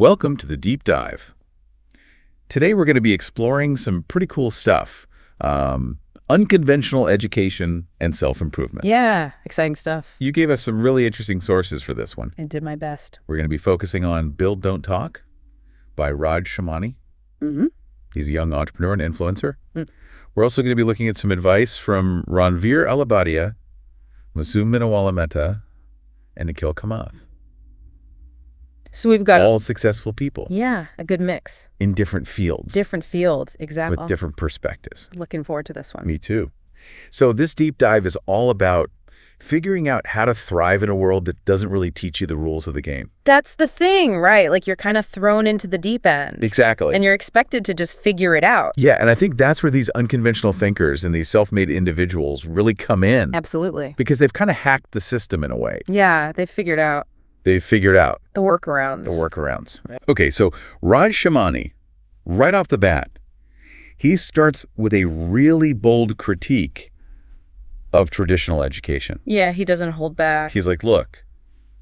welcome to the Deep Dive. Today we're going to be exploring some pretty cool stuff. Unconventional education and self-improvement. Yeah, exciting stuff. You gave us some really interesting sources for this one. I did my best. We're going to be focusing on Build, Don't Talk by Raj Shamani. Mm-hmm. He's a young entrepreneur and influencer. We're also going to be looking at some advice from Ranveer Alabadia, Masoom Minawala Mehta, and Nikhil Kamath. So we've got all successful people. Yeah, a good mix. In different fields. Different fields, exactly. With different perspectives. Looking forward to this one. Me too. So this deep dive is all about figuring out how to thrive in a world that doesn't really teach you the rules of the game. That's the thing, right? Like you're kind of thrown into the deep end. Exactly. And you're expected to just figure it out. Yeah, and I think that's where these unconventional thinkers and these self-made individuals really come in. Absolutely. Because they've kind of hacked the system in a way. Yeah, they've figured out. They've figured out. The workarounds. The workarounds. Okay, so Raj Shamani, right off the bat, he starts with a really bold critique of traditional education. Yeah, he doesn't hold back. He's like, look,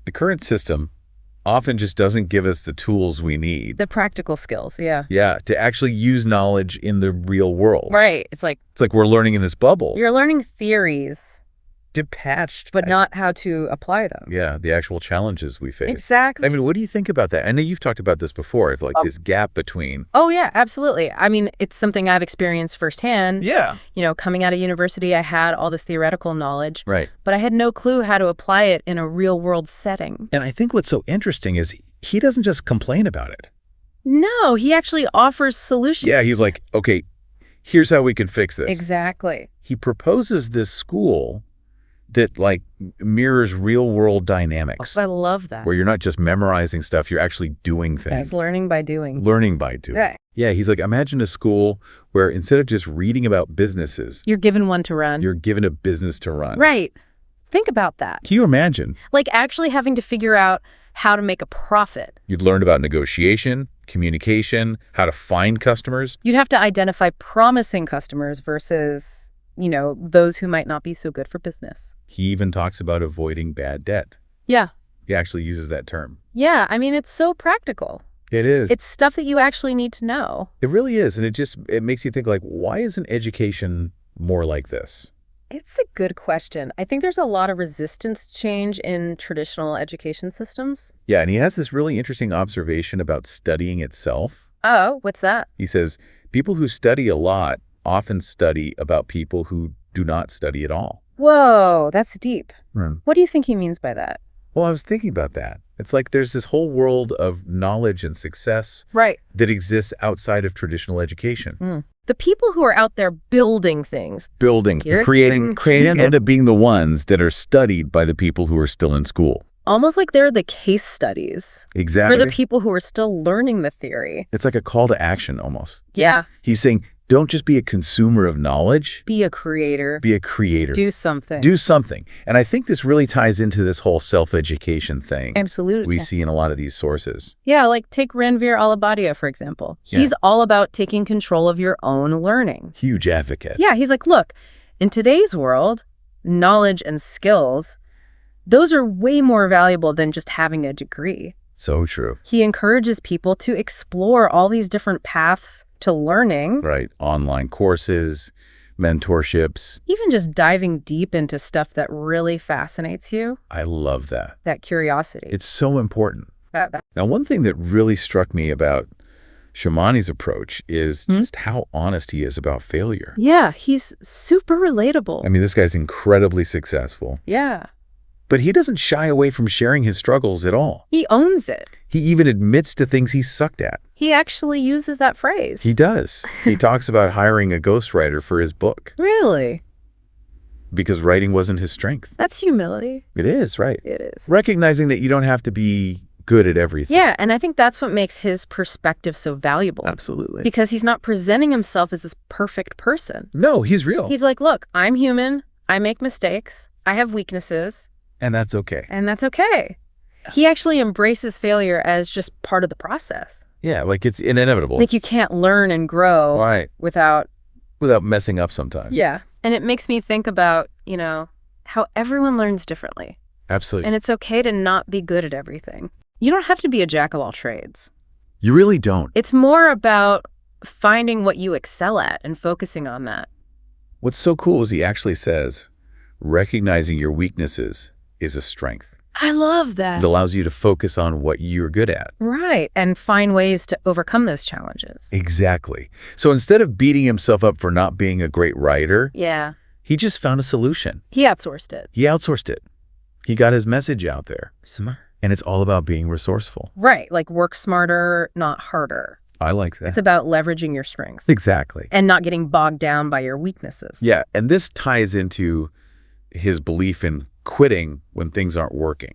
the current system often just doesn't give us the tools we need. The practical skills, yeah. Yeah, to actually use knowledge in the real world. Right. It's like we're learning in this bubble. You're learning theories. Detached. But not how to apply them. Yeah, the actual challenges we face. Exactly. I mean, what do you think about that? I know you've talked about this before, like this gap between... Oh, yeah, absolutely. I mean, it's something I've experienced firsthand. Yeah. You know, coming out of university, I had all this theoretical knowledge. Right. But I had no clue how to apply it in a real-world setting. And I think what's so interesting is he doesn't just complain about it. No, he actually offers solutions. Yeah, he's like, okay, here's how we can fix this. Exactly. He proposes this school that like mirrors real world dynamics. I love that. Where you're not just memorizing stuff, you're actually doing things. It's learning by doing. Learning by doing. Right. Yeah, he's like, imagine a school where instead of just reading about businesses, you're given one to run. You're given a business to run. Right. Think about that. Can you imagine? Like actually having to figure out how to make a profit. You'd learn about negotiation, communication, how to find customers. You'd have to identify promising customers versus, you know, those who might not be so good for business. He even talks about avoiding bad debt. Yeah. He actually uses that term. Yeah, I mean, it's so practical. It is. It's stuff that you actually need to know. It really is. And it makes you think, like, why isn't education more like this? It's a good question. I think there's a lot of resistance to change in traditional education systems. Yeah, and he has this really interesting observation about studying itself. Oh, what's that? He says, people who study a lot often study about people who do not study at all. Whoa, that's deep. Right. What do you think he means by that? Well, I was thinking about that. It's like there's this whole world of knowledge and success that exists outside of traditional education. The people who are out there building things. Creating end up being the ones that are studied by the people who are still in school. Almost like they're the case studies. Exactly. For the people who are still learning the theory. It's like a call to action almost. Yeah. He's saying, don't just be a consumer of knowledge. Be a creator. Be a creator. Do something. Do something. And I think this really ties into this whole self-education thing. Absolutely. We see in a lot of these sources. Yeah, like take Ranveer Alabadia, for example. Yeah. He's all about taking control of your own learning. Huge advocate. Yeah, he's like, look, in today's world, knowledge and skills, those are way more valuable than just having a degree. So true. He encourages people to explore all these different paths to learning. Right. Online courses, mentorships. Even just diving deep into stuff that really fascinates you. I love that. That curiosity. It's so important. Now, one thing that really struck me about Shamani's approach is just how honest he is about failure. Yeah, he's super relatable. I mean, this guy's incredibly successful. Yeah. But he doesn't shy away from sharing his struggles at all. He owns it. He even admits to things he sucked at. He actually uses that phrase. He does. He talks about hiring a ghostwriter for his book. Really? Because writing wasn't his strength. That's humility. It is, right? It is. Recognizing that you don't have to be good at everything. Yeah, and I think that's what makes his perspective so valuable. Absolutely. Because he's not presenting himself as this perfect person. No, he's real. He's like, look, I'm human. I make mistakes. I have weaknesses. And that's okay. And that's okay. He actually embraces failure as just part of the process. Yeah, like it's inevitable. Like you can't learn and grow without messing up sometimes. Yeah. And it makes me think about, you know, how everyone learns differently. Absolutely. And it's okay to not be good at everything. You don't have to be a jack of all trades. You really don't. It's more about finding what you excel at and focusing on that. What's so cool is he actually says, recognizing your weaknesses is a strength. I love that. It allows you to focus on what you're good at. Right, and find ways to overcome those challenges. Exactly. So instead of beating himself up for not being a great writer, Yeah. he just found a solution. He outsourced it. He outsourced it. He got his message out there. Smart. And it's all about being resourceful. Right, like work smarter, not harder. I like that. It's about leveraging your strengths. Exactly. And not getting bogged down by your weaknesses. Yeah, and this ties into his belief in quitting when things aren't working,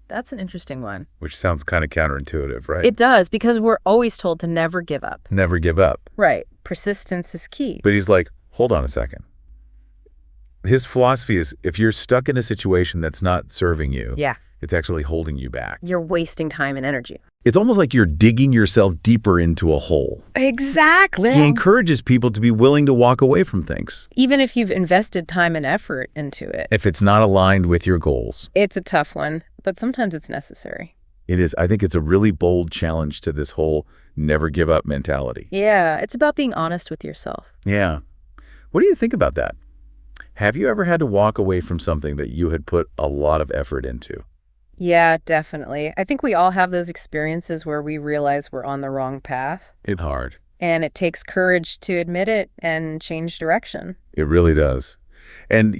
That's an interesting one. which sounds kind of counterintuitive, right? It does, because we're always told to never give up. Never give up. Right. Persistence is key. But he's like, hold on a second. His philosophy is if you're stuck in a situation that's not serving you, Yeah. it's actually holding you back. You're wasting time and energy. It's almost like you're digging yourself deeper into a hole. Exactly. He encourages people to be willing to walk away from things Even if you've invested time and effort into it. if it's not aligned with your goals. It's a tough one, but sometimes it's necessary. It is. I think it's a really bold challenge to this whole never give up mentality. Yeah, it's about being honest with yourself. Yeah. What do you think about that? Have you ever had to walk away from something that you had put a lot of effort into? Yeah, definitely. I think we all have those experiences where we realize we're on the wrong path, It's hard. and it takes courage to admit it and change direction. It really does. And,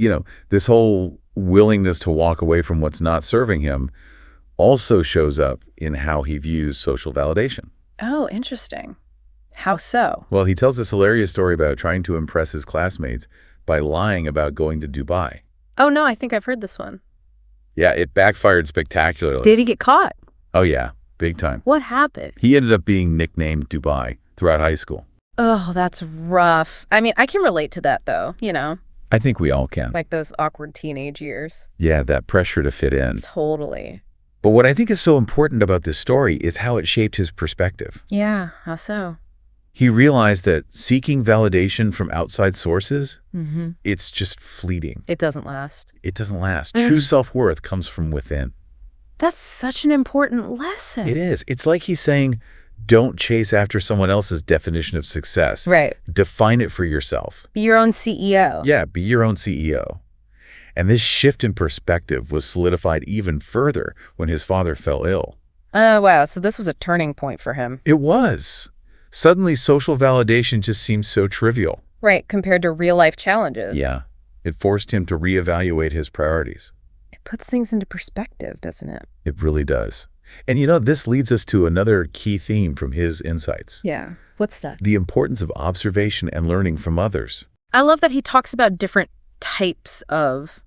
this whole willingness to walk away from what's not serving him also shows up in how he views social validation. Oh, interesting. How so? Well, he tells this hilarious story about trying to impress his classmates by lying about going to Dubai. Oh, no, I think I've heard this one. Yeah, it backfired spectacularly. Did he get caught? Oh, yeah, big time. What happened? He ended up being nicknamed Dubai throughout high school. Oh, that's rough. I mean, I can relate to that, though, I think we all can. like those awkward teenage years. Yeah, that pressure to fit in. Totally. But what I think is so important about this story is how it shaped his perspective. Yeah, how so? He realized that seeking validation from outside sources, Mm-hmm. it's just fleeting. It doesn't last. It doesn't last. True self-worth comes from within. That's such an important lesson. It is. It's like he's saying, don't chase after someone else's definition of success. Right. Define it for yourself. Be your own CEO. Yeah, be your own CEO. And this shift in perspective was solidified even further when his father fell ill. Oh, wow. So this was a turning point for him. It was. Suddenly, social validation just seemed so trivial. Right, compared to real life challenges. Yeah. It forced him to reevaluate his priorities. It puts things into perspective, doesn't it? It really does. And this leads us to another key theme from his insights. Yeah. What's that? The importance of observation and learning from others. I love that he talks about different types of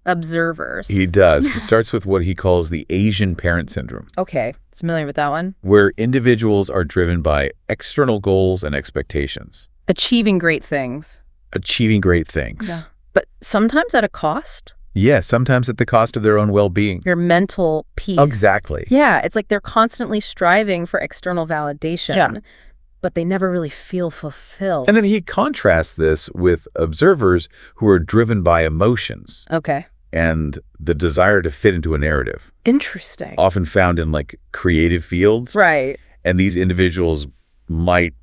observers. He does. It starts with what he calls the Asian parent syndrome, Okay. Familiar with that one? where individuals are driven by external goals and expectations, Achieving great things. achieving great things. Yeah. But sometimes at a cost. Yeah, sometimes at the cost of their own well-being. Your mental peace. Exactly. Yeah, it's like they're constantly striving for external validation, but they never really feel fulfilled. And then he contrasts this with observers who are driven by emotions Okay. and the desire to fit into a narrative, Interesting. often found in creative fields. Right. And these individuals might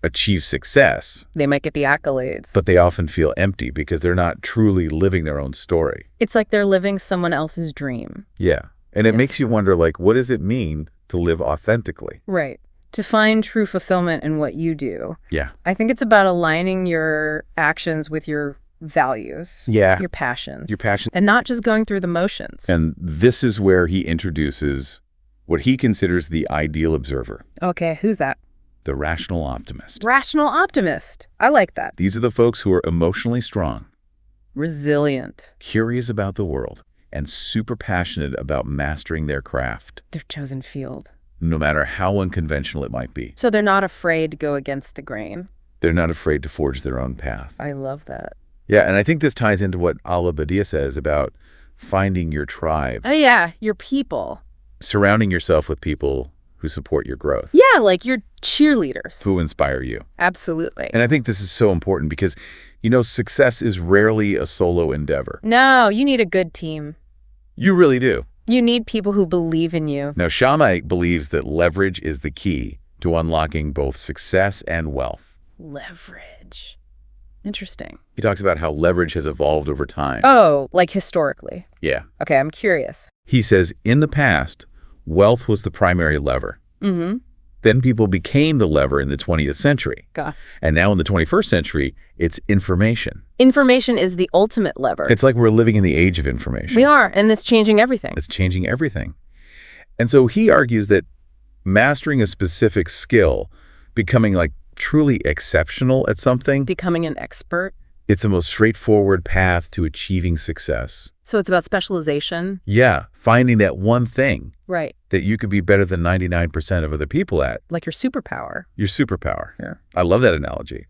achieve success, They might get the accolades. but they often feel empty because they're not truly living their own story. It's like they're living someone else's dream. Yeah. And it makes you wonder, what does it mean to live authentically? Right. To find true fulfillment in what you do. Yeah. I think it's about aligning your actions with your values. Yeah. Your passions. Your passion. And not just going through the motions. And this is where he introduces what he considers the ideal observer, Okay, who's that? the rational optimist. Rational optimist. I like that. These are the folks who are emotionally strong, Resilient. curious about the world, and super passionate about mastering their craft, Their chosen field. no matter how unconventional it might be. So they're not afraid to go against the grain. They're not afraid to forge their own path. I love that. Yeah, and I think this ties into what Al-Abadia says about finding your tribe, Oh, yeah, your people. surrounding yourself with people who support your growth, Yeah, like your cheerleaders. who inspire you. Absolutely. And I think this is so important because, success is rarely a solo endeavor. No, you need a good team. You really do. You need people who believe in you. Now, Shammai believes that leverage is the key to unlocking both success and wealth. Leverage. Interesting. He talks about how leverage has evolved over time. Oh, like historically. Yeah. Okay, I'm curious. He says, in the past, wealth was the primary lever. Mm-hmm. Then people became the lever in the 20th century. And now in the 21st century, it's information. Information is the ultimate lever. It's like we're living in the age of information. We are, and it's changing everything. It's changing everything. And so he argues that mastering a specific skill, becoming like truly exceptional at something, Becoming an expert. it's the most straightforward path to achieving success. So it's about specialization. Yeah, finding that one thing Right. that you could be better than 99% of other people at. Like your superpower. Your superpower. Yeah. I love that analogy.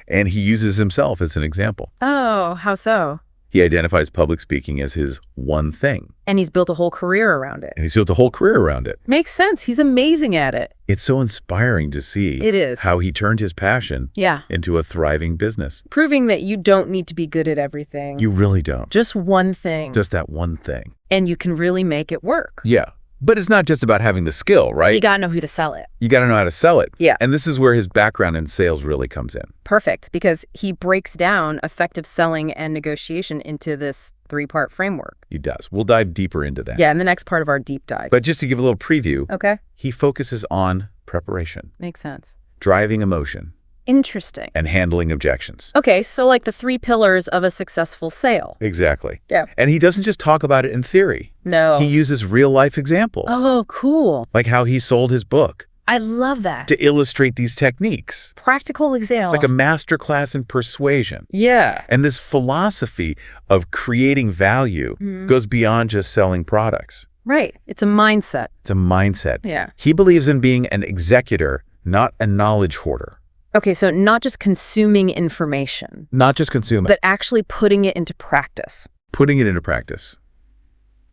And he uses himself as an example. Oh, how so? He identifies public speaking as his one thing. And he's built a whole career around it. And he's built a whole career around it. Makes sense. He's amazing at it. It's so inspiring to see It is. how he turned his passion Yeah. into a thriving business. Proving that you don't need to be good at everything. You really don't. Just one thing. Just that one thing. And you can really make it work. Yeah. But it's not just about having the skill, right? You gotta know who to sell it. You got to know how to sell it. Yeah. And this is where his background in sales really comes in. Perfect, because he breaks down effective selling and negotiation into this 3-part framework. He does. We'll dive deeper into that. Yeah, in the next part of our deep dive. But just to give a little preview, Okay, he focuses on preparation, makes sense. driving emotion, Interesting. and handling objections. Okay, so like the 3 pillars of a successful sale. Exactly. Yeah. And he doesn't just talk about it in theory. No. He uses real-life examples, Oh, cool. like how he sold his book, I love that. to illustrate these techniques. Practical example. It's like a masterclass in persuasion. Yeah. And this philosophy of creating value goes beyond just selling products. Right. It's a mindset. It's a mindset. Yeah. He believes in being an executor, not a knowledge hoarder. Okay, so not just consuming information, Not just consuming, but actually putting it into practice. putting it into practice,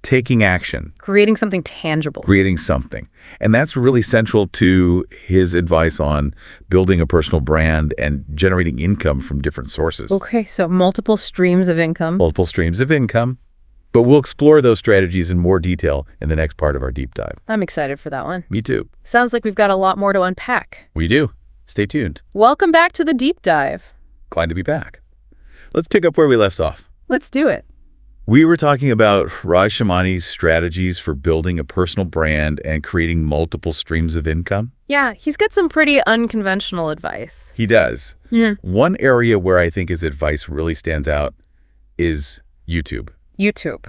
taking action, Creating something tangible. creating something. And that's really central to his advice on building a personal brand and generating income from different sources. Okay, so multiple streams of income. Multiple streams of income. But we'll explore those strategies in more detail in the next part of our deep dive. I'm excited for that one. Me too. Sounds like we've got a lot more to unpack. We do. Stay tuned. Welcome back to the deep dive. Glad to be back. Let's pick up where we left off. Let's do it. We were talking about Raj Shamani's strategies for building a personal brand and creating multiple streams of income. Yeah, he's got some pretty unconventional advice. He does. Yeah. One area where I think his advice really stands out is YouTube. YouTube.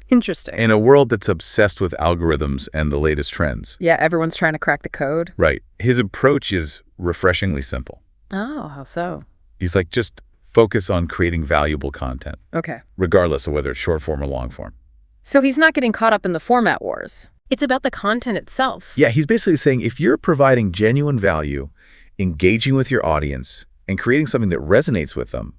Interesting. In a world that's obsessed with algorithms and the latest trends. Yeah, everyone's trying to crack the code. Right. His approach is refreshingly simple. Oh, how so? He's like, just focus on creating valuable content, Okay. regardless of whether it's short form or long form. So he's not getting caught up in the format wars. It's about the content itself. Yeah, he's basically saying if you're providing genuine value, engaging with your audience, and creating something that resonates with them,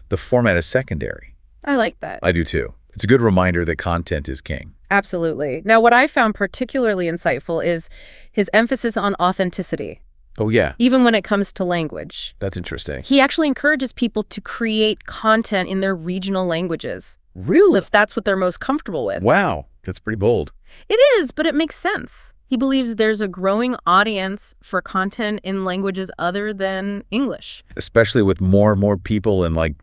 the format is secondary. I like that. I do too. It's a good reminder that content is king. Absolutely. Now, what I found particularly insightful is his emphasis on authenticity, Oh, yeah. even when it comes to language. That's interesting. He actually encourages people to create content in their regional languages, Really? if that's what they're most comfortable with. Wow. That's pretty bold. It is, but it makes sense. He believes there's a growing audience for content in languages other than English. Especially with more and more people in like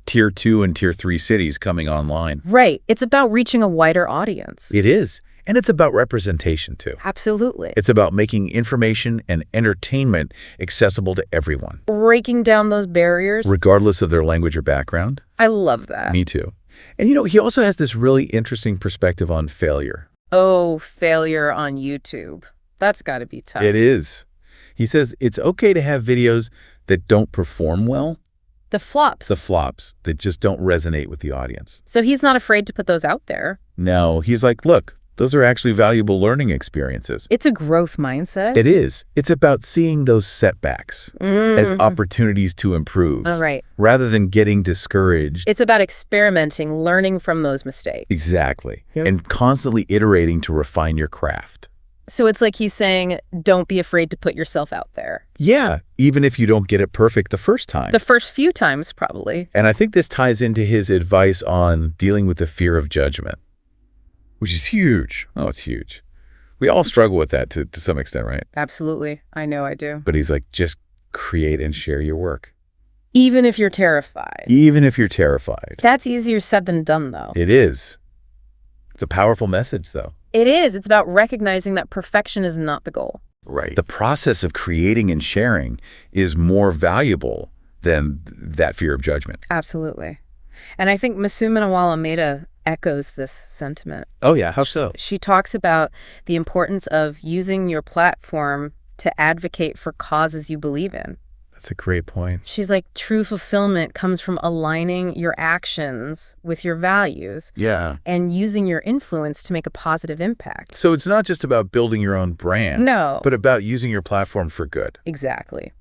tier 2 and tier 3 cities coming online. Right. It's about reaching a wider audience. It is. And it's about representation too. Absolutely. It's about making information and entertainment accessible to everyone, Breaking down those barriers. regardless of their language or background. I love that. Me too. And you know, he also has this really interesting perspective on failure. Oh, failure on YouTube. That's got to be tough. It is. He says it's okay to have videos that don't perform well, The flops. the flops that just don't resonate with the audience. So he's not afraid to put those out there. No, he's like, look, those are actually valuable learning experiences. It's a growth mindset. It is. It's about seeing those setbacks as opportunities to improve, All right. rather than getting discouraged. It's about experimenting, learning from those mistakes. Exactly. Yep. And constantly iterating to refine your craft. So it's like he's saying, don't be afraid to put yourself out there. Yeah, even if you don't get it perfect the first time. The first few times, probably. And I think this ties into his advice on dealing with the fear of judgment. which is huge. Oh, it's huge. We all struggle with that to some extent, right? Absolutely. I know I do. But he's like, just create and share your work. Even if you're terrified. Even if you're terrified. That's easier said than done, though. It is. It's a powerful message, though. It is. It's about recognizing that perfection is not the goal. Right. The process of creating and sharing is more valuable than that fear of judgment. Absolutely. And I think Masuma Nawala echoes this sentiment. Oh, yeah. How so? She talks about the importance of using your platform to advocate for causes you believe in. That's a great point. She's like, true fulfillment comes from aligning your actions with your values. Yeah. And using your influence to make a positive impact. So it's not just about building your own brand. No. But about using your platform for good. Exactly.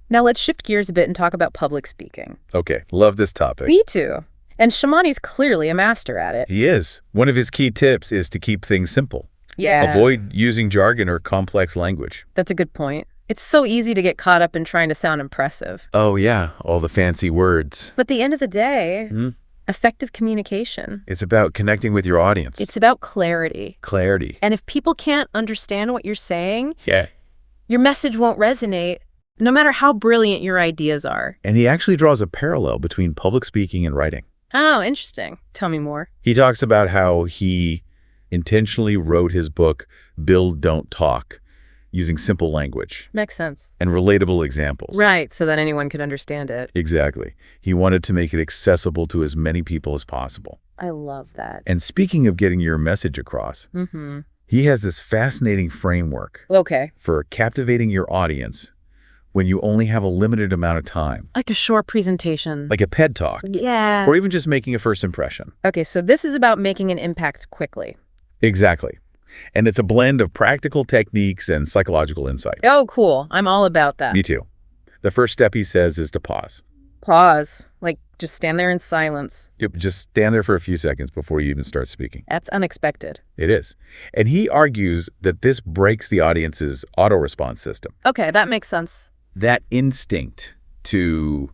Now let's shift gears a bit and talk about public speaking. Okay. Love this topic. Me too. And Shamani's clearly a master at it. He is. One of his key tips is to keep things simple. Yeah. Avoid using jargon or complex language. That's a good point. It's so easy to get caught up in trying to sound impressive. Oh, yeah. All the fancy words. But at the end of the day, effective communication. It's about connecting with your audience. It's about clarity. Clarity. And if people can't understand what you're saying, Yeah. your message won't resonate, no matter how brilliant your ideas are. And he actually draws a parallel between public speaking and writing. Oh, interesting. Tell me more. He talks about how he intentionally wrote his book, Build, Don't Talk, using simple language. Makes sense. And relatable examples. Right, so that anyone could understand it. Exactly. He wanted to make it accessible to as many people as possible. I love that. And speaking of getting your message across, he has this fascinating framework for captivating your audience when you only have a limited amount of time. Like a short presentation. Like a TED Talk. Yeah. Or even just making a first impression. Okay, so this is about making an impact quickly. Exactly. And it's a blend of practical techniques and psychological insights. Oh, cool. I'm all about that. Me too. The first step, he says, is to pause. Pause. Like, just stand there in silence. Yep, just stand there for a few seconds before you even start speaking. That's unexpected. It is. And he argues that this breaks the audience's auto-response system. Okay, that makes sense. That instinct to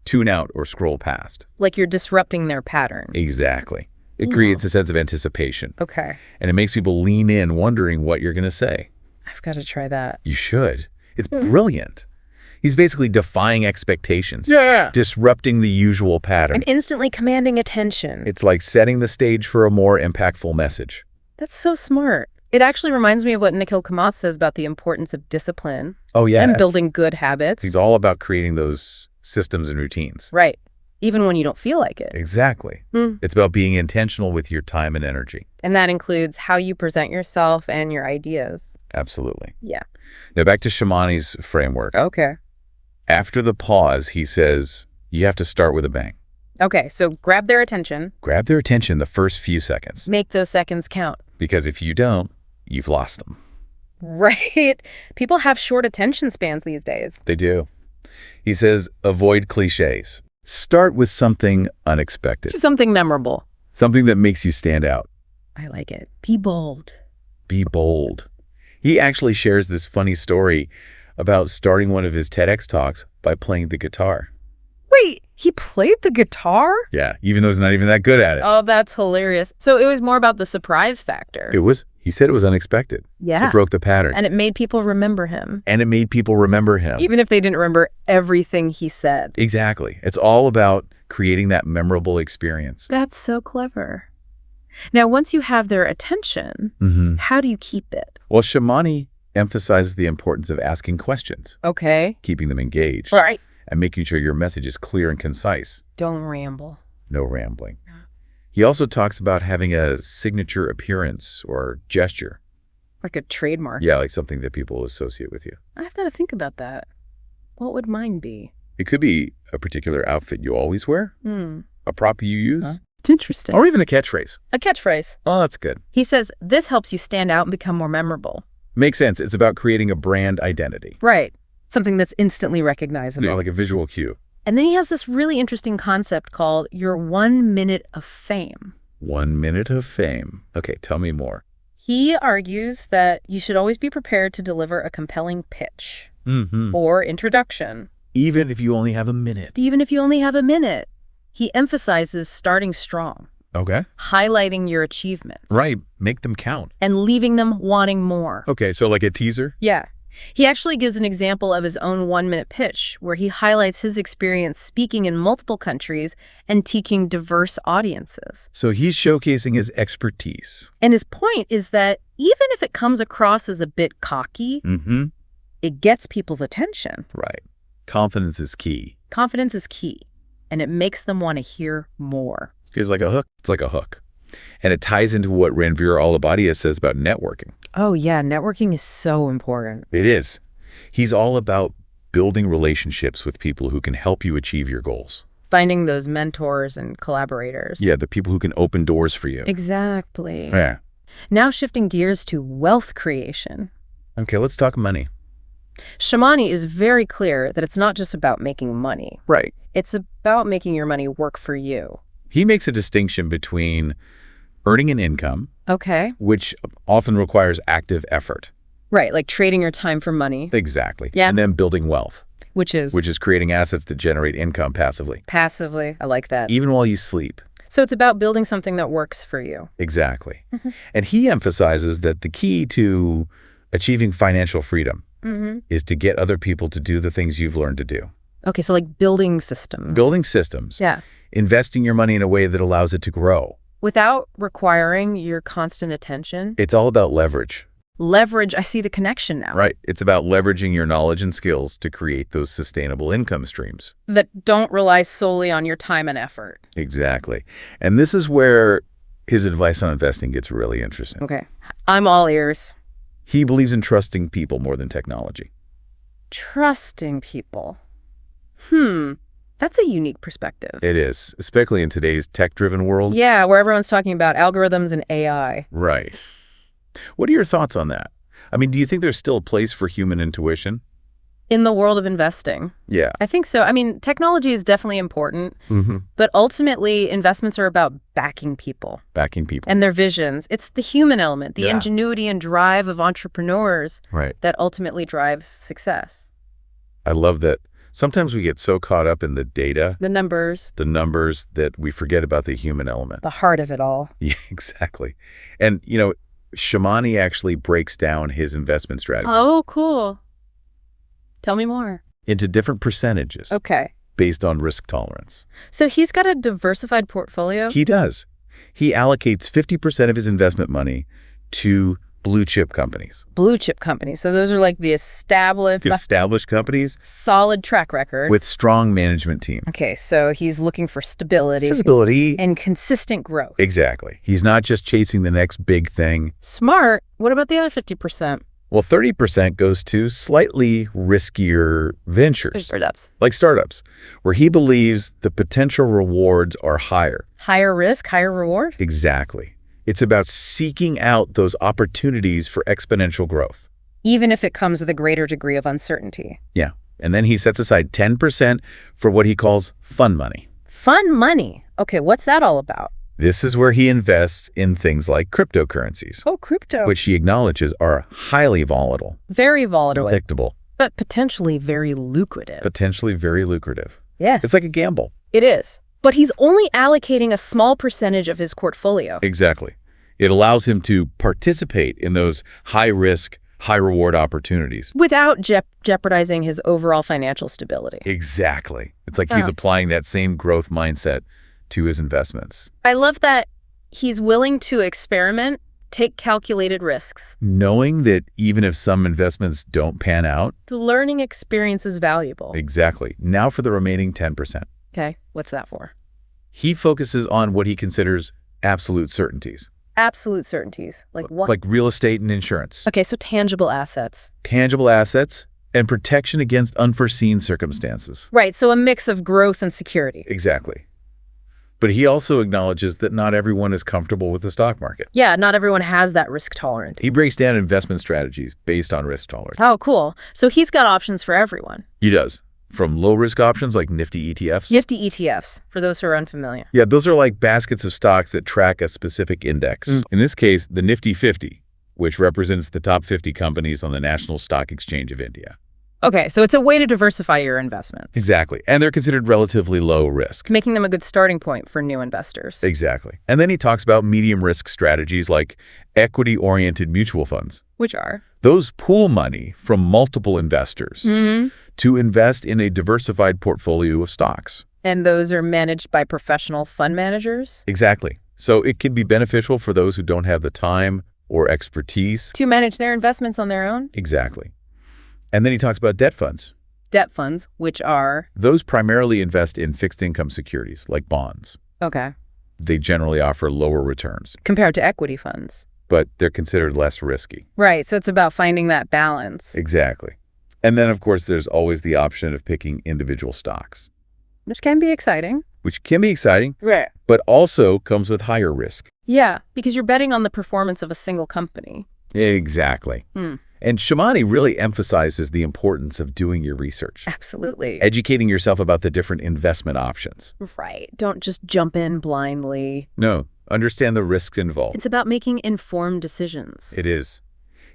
tune out or scroll past. Like you're disrupting their pattern. Exactly. It creates a sense of anticipation. Okay. And it makes people lean in wondering what you're going to say. I've got to try that. You should. It's brilliant. He's basically defying expectations. Yeah. Disrupting the usual pattern. And instantly commanding attention. It's like setting the stage for a more impactful message. That's so smart. It actually reminds me of what Nikhil Kamath says about the importance of discipline. Oh, yeah. And building good habits. He's all about creating those systems and routines. Right. Even when you don't feel like it. Exactly. It's about being intentional with your time and energy. And that includes how you present yourself and your ideas. Absolutely. Yeah. Now back to Shamani's framework. Okay. After the pause, he says, you have to start with a bang. Okay, so grab their attention. Grab their attention the first few seconds. Make those seconds count. Because if you don't, you've lost them. Right. People have short attention spans these days. They do. He says, avoid cliches. Start with something unexpected. Something memorable. Something that makes you stand out. I like it. Be bold. Be bold. He actually shares this funny story about starting one of his TEDx talks by playing the guitar. Wait, he played the guitar? Yeah, even though he's not even that good at it. Oh, that's hilarious. So it was more about the surprise factor. He said it was unexpected. Yeah. It broke the pattern. And it made people remember him. And it made people remember him. Even if they didn't remember everything he said. Exactly. It's all about creating that memorable experience. That's so clever. Now, once you have their attention, how do you keep it? Well, Shamani emphasizes the importance of asking questions. Okay. Keeping them engaged. Right. And making sure your message is clear and concise. Don't ramble. No rambling. He also talks about having a signature appearance or gesture. Like a trademark. Yeah, like something that people associate with you. I've got to think about that. What would mine be? It could be a particular outfit you always wear, a prop you use, It's interesting. or even a catchphrase. A catchphrase. Oh, that's good. He says this helps you stand out and become more memorable. Makes sense. It's about creating a brand identity. Right. Something that's instantly recognizable. Like a visual cue. And then he has this really interesting concept called your 1 minute of fame. 1 minute of fame. Okay, tell me more. He argues that you should always be prepared to deliver a compelling pitch or introduction. Even if you only have a minute. Even if you only have a minute. He emphasizes starting strong. Okay. highlighting your achievements, Right. Make them count. and leaving them wanting more. Okay, so like a teaser? Yeah. He actually gives an example of his own 1-minute pitch, where he highlights his experience speaking in multiple countries and teaching diverse audiences. So he's showcasing his expertise. And his point is that even if it comes across as a bit cocky, Mm-hmm. it gets people's attention. Right. Confidence is key. Confidence is key, and it makes them want to hear more. It's like a hook. It's like a hook. And it ties into what Ranveer Alabadia says about networking. Oh, yeah, networking is so important. It is. He's all about building relationships with people who can help you achieve your goals. Finding those mentors and collaborators. Yeah, the people who can open doors for you. Exactly. Yeah. Now shifting gears to wealth creation. Okay, let's talk money. Shamani is very clear that it's not just about making money. Right. It's about making your money work for you. He makes a distinction between earning an income, Okay. which often requires active effort. Right, like trading your time for money, Exactly. Yeah. And then building wealth, which is creating assets that generate income passively, passively. I like that. even while you sleep. So it's about building something that works for you. Exactly. And he emphasizes that the key to achieving financial freedom is to get other people to do the things you've learned to do. Okay, so like building systems. Building systems, Yeah. investing your money in a way that allows it to grow. Without requiring your constant attention. It's all about leverage, Leverage, I see the connection now. right? It's about leveraging your knowledge and skills to create those sustainable income streams. That don't rely solely on your time and effort. Exactly. And this is where his advice on investing gets really interesting. Okay, I'm all ears. He believes in trusting people more than technology. Trusting people. That's a unique perspective. It is, especially in today's tech-driven world. Yeah, where everyone's talking about algorithms and AI. Right. What are your thoughts on that? I mean, do you think there's still a place for human intuition? In the world of investing, Yeah. I think so. I mean, technology is definitely important, Mm-hmm. but ultimately investments are about backing people Backing people. and their visions. It's the human element, the Yeah. ingenuity and drive of entrepreneurs Right. that ultimately drives success. I love that. Sometimes we get so caught up in the data, The numbers, the numbers, that we forget about the human element. the heart of it all. Yeah, exactly. And, Shamani actually breaks down his investment strategy Oh, cool. Tell me more. into different percentages Okay. based on risk tolerance. So he's got a diversified portfolio? He does. He allocates 50% of his investment money to blue chip companies. Blue chip companies. So those are like the Established companies solid track record. with strong management team. Okay, so he's looking for stability Stability. and consistent growth. Exactly. He's not just chasing the next big thing. Smart. What about the other 50%? Well, 30% goes to slightly riskier ventures, Startups. like startups, where he believes the potential rewards are higher. Higher risk, higher reward? Exactly. It's about seeking out those opportunities for exponential growth. Even if it comes with a greater degree of uncertainty. Yeah. And then he sets aside 10% for what he calls fun money. Fun money. Okay, what's that all about? This is where he invests in things like cryptocurrencies, Oh, crypto. which he acknowledges are highly volatile, Very volatile, predictable, but potentially very lucrative. potentially very lucrative. Yeah, It's like a gamble. it is. But he's only allocating a small percentage of his portfolio. Exactly. It allows him to participate in those high-risk, high-reward opportunities. Without jeopardizing his overall financial stability. Exactly. It's like he's Oh. applying that same growth mindset to his investments. I love that he's willing to experiment, take calculated risks. Knowing that even if some investments don't pan out, The learning experience is valuable. exactly. Now for the remaining 10%. Okay, what's that for? He focuses on what he considers absolute certainties, Absolute certainties. Like what? like real estate and insurance, Okay, so tangible assets. tangible assets, and protection against unforeseen circumstances. Right, so a mix of growth and security. Exactly. But he also acknowledges that not everyone is comfortable with the stock market. Yeah, not everyone has that risk tolerance. He breaks down investment strategies based on risk tolerance. Oh, cool. So he's got options for everyone. He does. From low-risk options like nifty ETFs. Nifty ETFs, for those who are unfamiliar. Yeah, those are like baskets of stocks that track a specific index. In this case, the Nifty 50, which represents the top 50 companies on the National Stock Exchange of India. Okay, so it's a way to diversify your investments. Exactly. And they're considered relatively low risk. Making them a good starting point for new investors. Exactly. And then he talks about medium risk strategies like equity-oriented mutual funds. Which are? Those pool money from multiple investors to invest in a diversified portfolio of stocks. And those are managed by professional fund managers? Exactly. So it can be beneficial for those who don't have the time or expertise. To manage their investments on their own? Exactly. And then he talks about debt funds. Debt funds, which are? Those primarily invest in fixed income securities, like bonds. Okay. They generally offer lower returns, Compared to equity funds. but they're considered less risky. Right, so it's about finding that balance. Exactly. And then, of course, there's always the option of picking individual stocks, Which can be exciting. which can be exciting, Right. but also comes with higher risk. Yeah, because you're betting on the performance of a single company. Exactly. And Shamani really emphasizes the importance of doing your research, Absolutely. educating yourself about the different investment options. Right. Don't just jump in blindly. No, understand the risks involved. It's about making informed decisions. It is.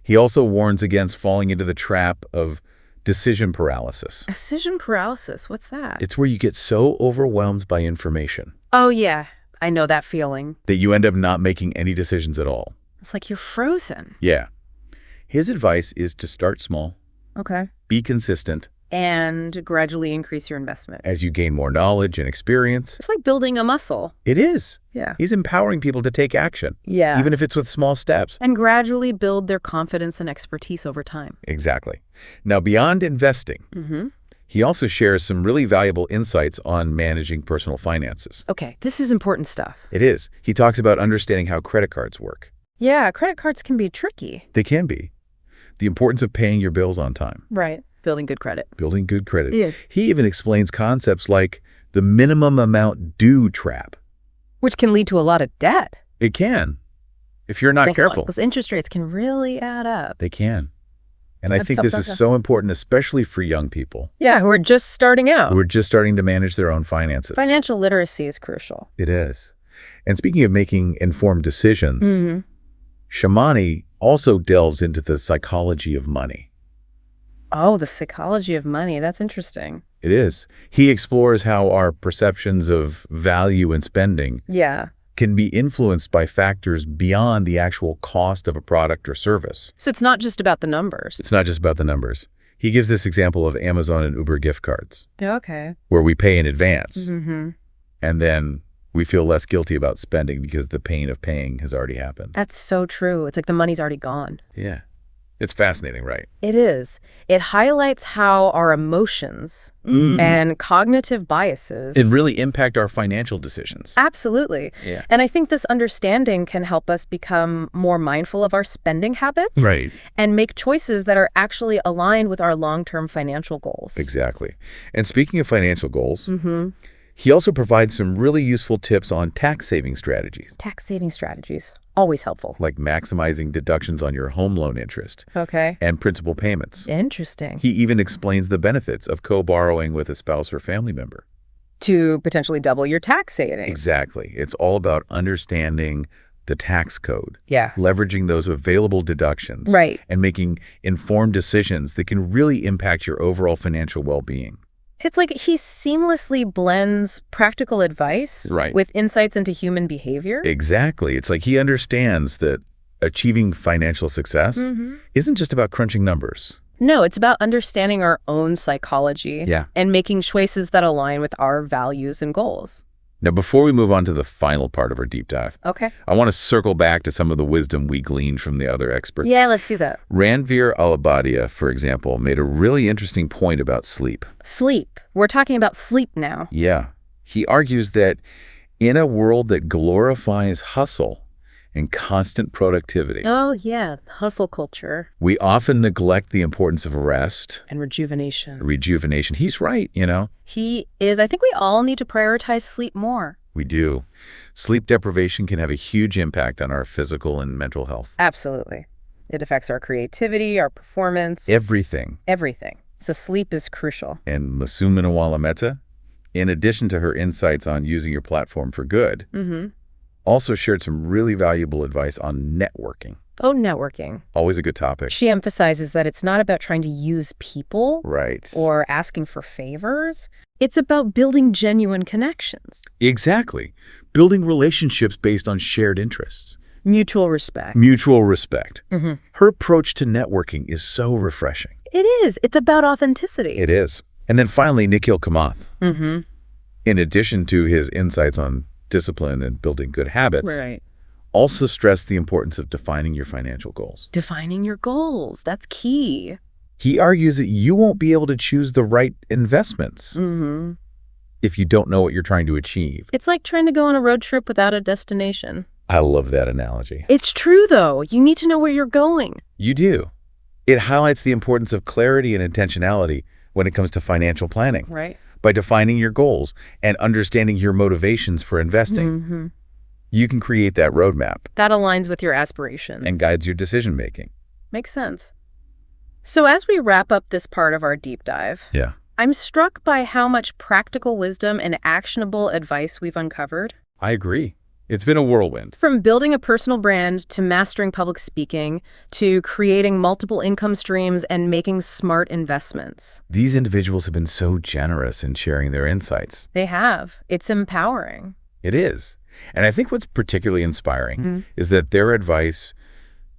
He also warns against falling into the trap of decision paralysis. Decision paralysis, what's that? It's where you get so overwhelmed by information Oh, yeah. I know that feeling. that you end up not making any decisions at all. It's like you're frozen. Yeah. His advice is to start small, Okay. be consistent And gradually increase your investment. as you gain more knowledge and experience. It's like building a muscle. It is. Yeah. He's empowering people to take action, Yeah. even if it's with small steps. And gradually build their confidence and expertise over time. Exactly. Now, beyond investing, he also shares some really valuable insights on managing personal finances. Okay, this is important stuff. It is. He talks about understanding how credit cards work. Yeah, credit cards can be tricky. They can be. The importance of paying your bills on time. Right. Building good credit. Building good credit. Yeah. He even explains concepts like the minimum amount due trap. Which can lead to a lot of debt. It can, if you're not careful. Those interest rates can really add up. They can. And I That's think this is tough. so important, especially for young people Yeah, who are just starting out. who are just starting to manage their own finances. Financial literacy is crucial. It is. And speaking of making informed decisions, Shamani also delves into the psychology of money. Oh, the psychology of money. That's interesting. It is. He explores how our perceptions of value and spending Yeah. can be influenced by factors beyond the actual cost of a product or service. So it's not just about the numbers. It's not just about the numbers. He gives this example of Amazon and Uber gift cards, Okay. where we pay in advance, Mm-hmm. and then we feel less guilty about spending because the pain of paying has already happened. That's so true. It's like the money's already gone. Yeah. It's fascinating, right? It is. It highlights how our emotions and cognitive biases It really impact our financial decisions. Absolutely. Yeah. And I think this understanding can help us become more mindful of our spending habits Right. and make choices that are actually aligned with our long-term financial goals. Exactly. And speaking of financial goals, he also provides some really useful tips on tax-saving strategies, Tax saving strategies, always helpful. like maximizing deductions on your home loan interest Okay. and principal payments. Interesting. He even explains the benefits of co-borrowing with a spouse or family member. To potentially double your tax savings. Exactly. It's all about understanding the tax code, Yeah. leveraging those available deductions, Right. and making informed decisions that can really impact your overall financial well-being. It's like he seamlessly blends practical advice Right. with insights into human behavior. Exactly. It's like he understands that achieving financial success isn't just about crunching numbers. No, it's about understanding our own psychology Yeah. and making choices that align with our values and goals. Now, before we move on to the final part of our deep dive, Okay. I want to circle back to some of the wisdom we gleaned from the other experts. Yeah, let's do that. Ranveer Alabadia, for example, made a really interesting point about sleep. Sleep. We're talking about sleep now. Yeah. He argues that in a world that glorifies hustle and constant productivity, Oh, yeah. Hustle culture we often neglect the importance of rest, and rejuvenation. rejuvenation. He's right, you know. He is. I think we all need to prioritize sleep more. We do. Sleep deprivation can have a huge impact on our physical and mental health. Absolutely. It affects our creativity, our performance, Everything. everything. So sleep is crucial. And Masoom Minawala Mehta, in addition to her insights on using your platform for good, also shared some really valuable advice on networking. Oh, networking. Always a good topic. She emphasizes that it's not about trying to use people Right. or asking for favors. It's about building genuine connections. Exactly. Building relationships based on shared interests. Mutual respect. Mutual respect. Mm-hmm. Her approach to networking is so refreshing. It is. It's about authenticity. It is. And then finally, Nikhil Kamath. Mm-hmm. In addition to his insights on discipline and building good habits, Right. also stressed the importance of defining your financial goals. Defining your goals. That's key. He argues that you won't be able to choose the right investments Mm-hmm. if you don't know what you're trying to achieve. It's like trying to go on a road trip without a destination. I love that analogy. It's true, though. You need to know where you're going. You do. It highlights the importance of clarity and intentionality when it comes to financial planning. Right. By defining your goals and understanding your motivations for investing, Mm-hmm. you can create that roadmap That aligns with your aspirations. and guides your decision-making. Makes sense. So as we wrap up this part of our deep dive, Yeah. I'm struck by how much practical wisdom and actionable advice we've uncovered. I agree. It's been a whirlwind. From building a personal brand to mastering public speaking to creating multiple income streams and making smart investments. These individuals have been so generous in sharing their insights. They have. It's empowering. It is. And I think what's particularly inspiring Mhm. is that their advice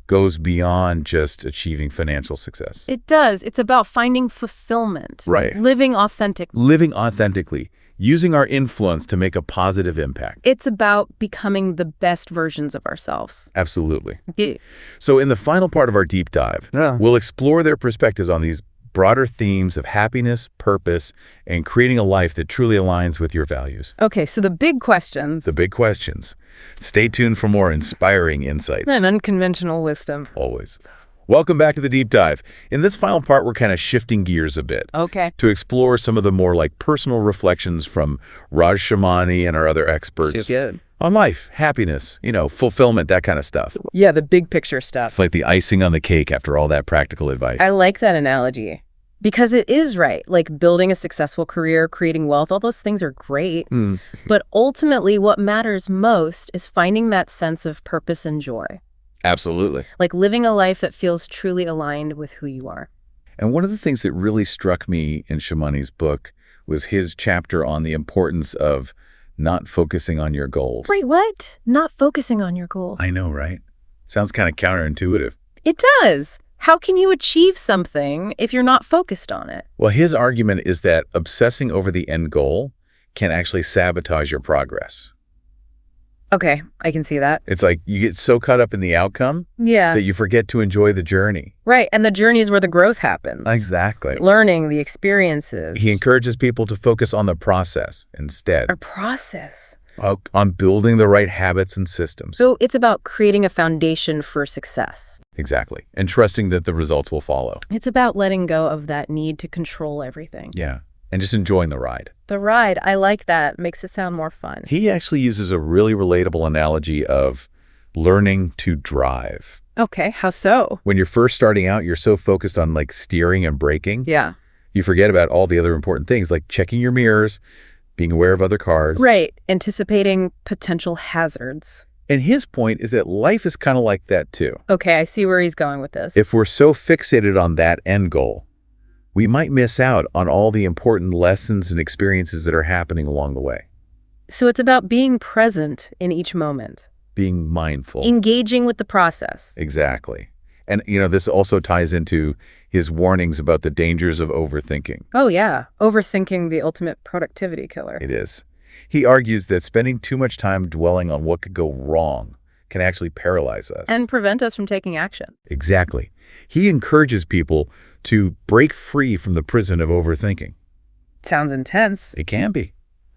goes beyond just achieving financial success. It does. It's about finding fulfillment. Right. Living authentic. Living authentically, using our influence to make a positive impact. It's about becoming the best versions of ourselves. Absolutely. Yeah. So in the final part of our deep dive, we'll explore their perspectives on these broader themes of happiness, purpose, and creating a life that truly aligns with your values. Okay, so the big questions. The big questions. Stay tuned for more inspiring insights. And unconventional wisdom. Always. Welcome back to the deep dive. In this final part, we're kind of shifting gears a bit Okay. to explore some of the more personal reflections from Raj Shamani and our other experts Good. on life, happiness, fulfillment, that kind of stuff. Yeah, the big picture stuff. It's like the icing on the cake after all that practical advice. I like that analogy because it is right. Like building a successful career, creating wealth, all those things are great. But ultimately, what matters most is finding that sense of purpose and joy. Absolutely. Like living a life that feels truly aligned with who you are. And one of the things that really struck me in Shamani's book was his chapter on the importance of not focusing on your goals. Wait, what? Not focusing on your goal. I know, right? Sounds kind of counterintuitive. It does. How can you achieve something if you're not focused on it? Well, his argument is that obsessing over the end goal can actually sabotage your progress. Okay, I can see that. It's like you get so caught up in the outcome Yeah. that you forget to enjoy the journey. Right, and the journey is where the growth happens. Exactly. Learning, the experiences. He encourages people to focus on the process instead, Our process. on building the right habits and systems. So it's about creating a foundation for success. Exactly. And trusting that the results will follow. It's about letting go of that need to control everything. Yeah. And just enjoying the ride. The ride, I like that. Makes it sound more fun. He actually uses a really relatable analogy of learning to drive. Okay, how so? When you're first starting out, you're so focused on steering and braking. Yeah. You forget about all the other important things like checking your mirrors, being aware of other cars. Right, anticipating potential hazards. And his point is that life is kind of like that too. Okay, I see where he's going with this. If we're so fixated on that end goal, we might miss out on all the important lessons and experiences that are happening along the way. So it's about being present in each moment. Being mindful. Engaging with the process. Exactly. And, this also ties into his warnings about the dangers of overthinking. Oh, yeah. Overthinking, the ultimate productivity killer. It is. He argues that spending too much time dwelling on what could go wrong can actually paralyze us. And prevent us from taking action. Exactly. He encourages people to break free from the prison of overthinking. Sounds intense. It can be.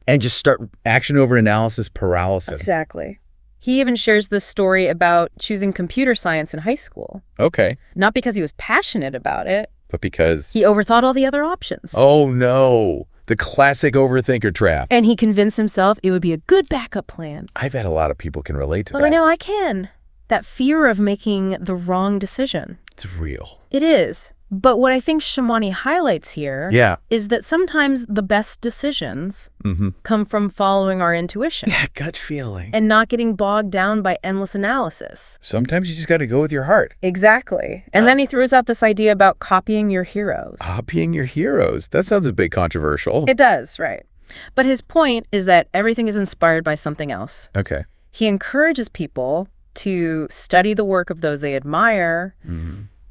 And just start action over analysis paralysis. Exactly. He even shares this story about choosing computer science in high school. Okay. Not because he was passionate about it. But because... He overthought all the other options. Oh, no. The classic overthinker trap. And he convinced himself it would be a good backup plan. I bet a lot of people can relate to Well, that. I know I can. That fear of making the wrong decision. It's real. It is. But what I think Shimoni highlights here Yeah. is that sometimes the best decisions come from following our intuition Yeah, gut feeling. and not getting bogged down by endless analysis. Sometimes you just got to go with your heart. Exactly. And then he throws out this idea about copying your heroes. Copying your heroes. That sounds a bit controversial. It does, right. But his point is that everything is inspired by something else. Okay. He encourages people to study the work of those they admire,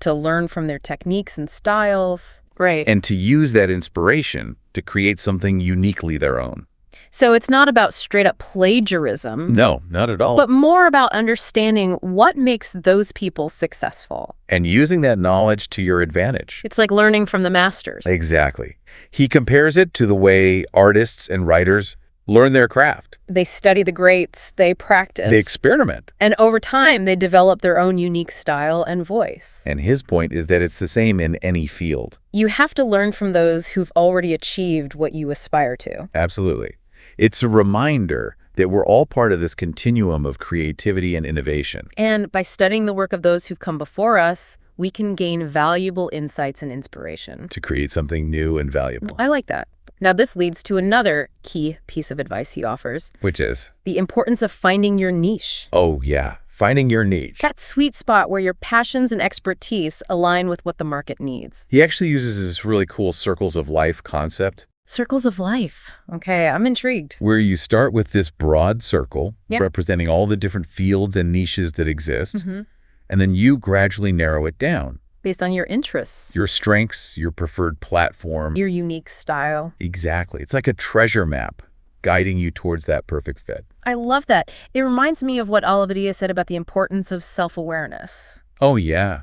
to learn from their techniques and styles. Right. And to use that inspiration to create something uniquely their own. So it's not about straight up plagiarism. No, not at all. But more about understanding what makes those people successful. And using that knowledge to your advantage. It's like learning from the masters. Exactly. He compares it to the way artists and writers learn their craft. They study the greats, they practice. They experiment. And over time, they develop their own unique style and voice. And his point is that it's the same in any field. You have to learn from those who've already achieved what you aspire to. Absolutely. It's a reminder that we're all part of this continuum of creativity and innovation. And by studying the work of those who've come before us, we can gain valuable insights and inspiration. To create something new and valuable. I like that. Now, this leads to another key piece of advice he offers. Which is? The importance of finding your niche. Oh, yeah. Finding your niche. That sweet spot where your passions and expertise align with what the market needs. He actually uses this really cool circles of life concept. Circles of life. Okay, I'm intrigued. Where you start with this broad circle Yep. representing all the different fields and niches that exist, and then you gradually narrow it down. Based on your interests. Your strengths, your preferred platform. Your unique style. Exactly. It's like a treasure map guiding you towards that perfect fit. I love that. It reminds me of what Olivadia said about the importance of self-awareness. Oh, yeah.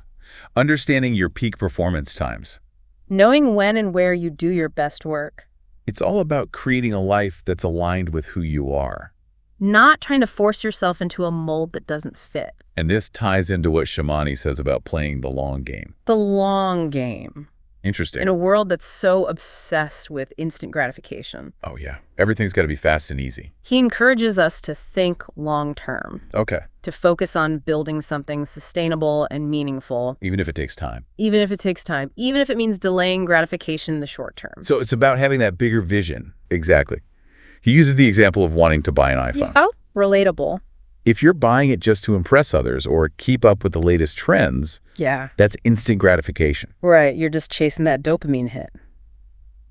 Understanding your peak performance times. Knowing when and where you do your best work. It's all about creating a life that's aligned with who you are. Not trying to force yourself into a mold that doesn't fit. And this ties into what Shimoni says about playing the long game. The long game. Interesting. In a world that's so obsessed with instant gratification. Oh, yeah. Everything's got to be fast and easy. He encourages us to think long-term. Okay. To focus on building something sustainable and meaningful. Even if it takes time. Even if it takes time. Even if it means delaying gratification in the short term. So it's about having that bigger vision. Exactly. He uses the example of wanting to buy an iPhone. Oh, relatable. If you're buying it just to impress others or keep up with the latest trends, Yeah. that's instant gratification. Right, you're just chasing that dopamine hit.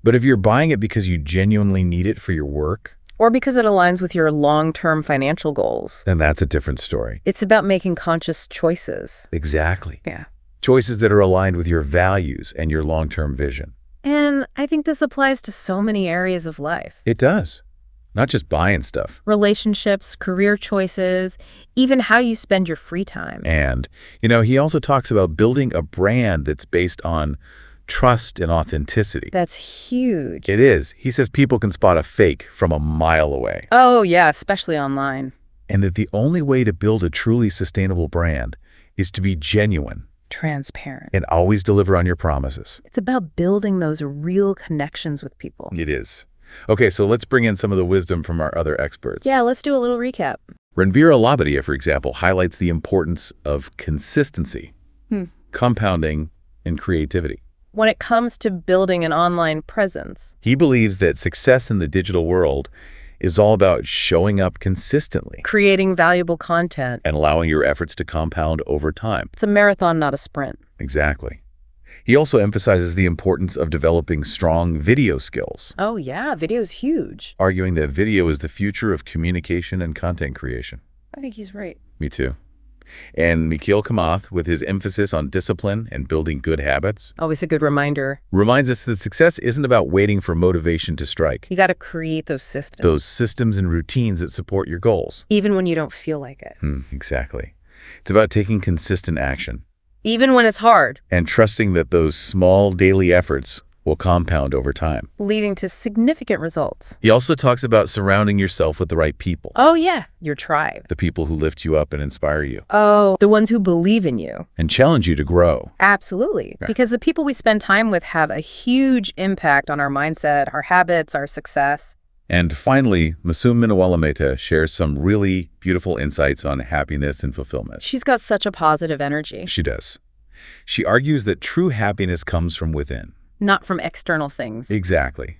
But if you're buying it because you genuinely need it for your work, Or because it aligns with your long-term financial goals. then that's a different story. It's about making conscious choices. Exactly. Yeah. Choices that are aligned with your values and your long-term vision. And I think this applies to so many areas of life. It does. Not just buying stuff. Relationships, career choices, even how you spend your free time. And, he also talks about building a brand that's based on trust and authenticity. That's huge. It is. He says people can spot a fake from a mile away. Oh, yeah, especially online. And that the only way to build a truly sustainable brand is to be genuine. Transparent. And always deliver on your promises. It's about building those real connections with people. It is. Okay, so let's bring in some of the wisdom from our other experts. Yeah, let's do a little recap. Ranveer Labadia, for example, highlights the importance of consistency, compounding, and creativity. When it comes to building an online presence. He believes that success in the digital world is all about showing up consistently. Creating valuable content. And allowing your efforts to compound over time. It's a marathon, not a sprint. Exactly. He also emphasizes the importance of developing strong video skills. Oh, yeah, video's huge. Arguing that video is the future of communication and content creation. I think he's right. Me too. And Mikhail Kamath, with his emphasis on discipline and building good habits, Always a good reminder. reminds us that success isn't about waiting for motivation to strike. You got to create those systems. Those systems and routines that support your goals. Even when you don't feel like it. Exactly. It's about taking consistent action. Even when it's hard. And trusting that those small daily efforts will compound over time. Leading to significant results. He also talks about surrounding yourself with the right people. Oh, yeah. Your tribe. The people who lift you up and inspire you. Oh, the ones who believe in you. And challenge you to grow. Absolutely. Yeah. Because the people we spend time with have a huge impact on our mindset, our habits, our success. And finally, Masum Miniwalameta shares some really beautiful insights on happiness and fulfillment. She's got such a positive energy. She does. She argues that true happiness comes from within. Not from external things. Exactly.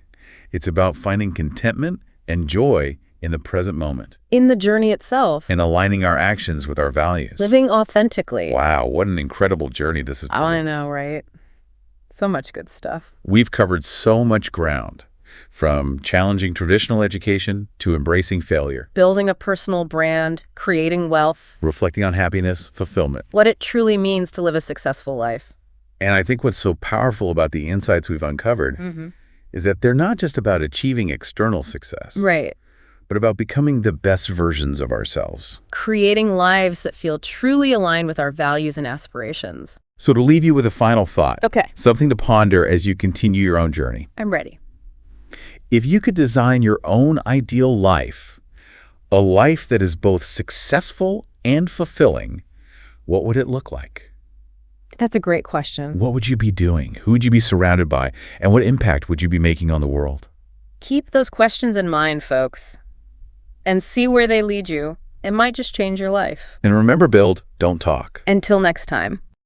It's about finding contentment and joy in the present moment. In the journey itself. And aligning our actions with our values. Living authentically. Wow, what an incredible journey this has been. I know, right? So much good stuff. We've covered so much ground, from challenging traditional education to embracing failure. Building a personal brand, creating wealth. Reflecting on happiness, fulfillment. What it truly means to live a successful life. And I think what's so powerful about the insights we've uncovered is that they're not just about achieving external success. Right. But about becoming the best versions of ourselves. Creating lives that feel truly aligned with our values and aspirations. So to leave you with a final thought. Okay. Something to ponder as you continue your own journey. I'm ready. If you could design your own ideal life, a life that is both successful and fulfilling, what would it look like? That's a great question. What would you be doing? Who would you be surrounded by? And what impact would you be making on the world? Keep those questions in mind, folks, and see where they lead you. It might just change your life. And remember, build, don't talk. Until next time.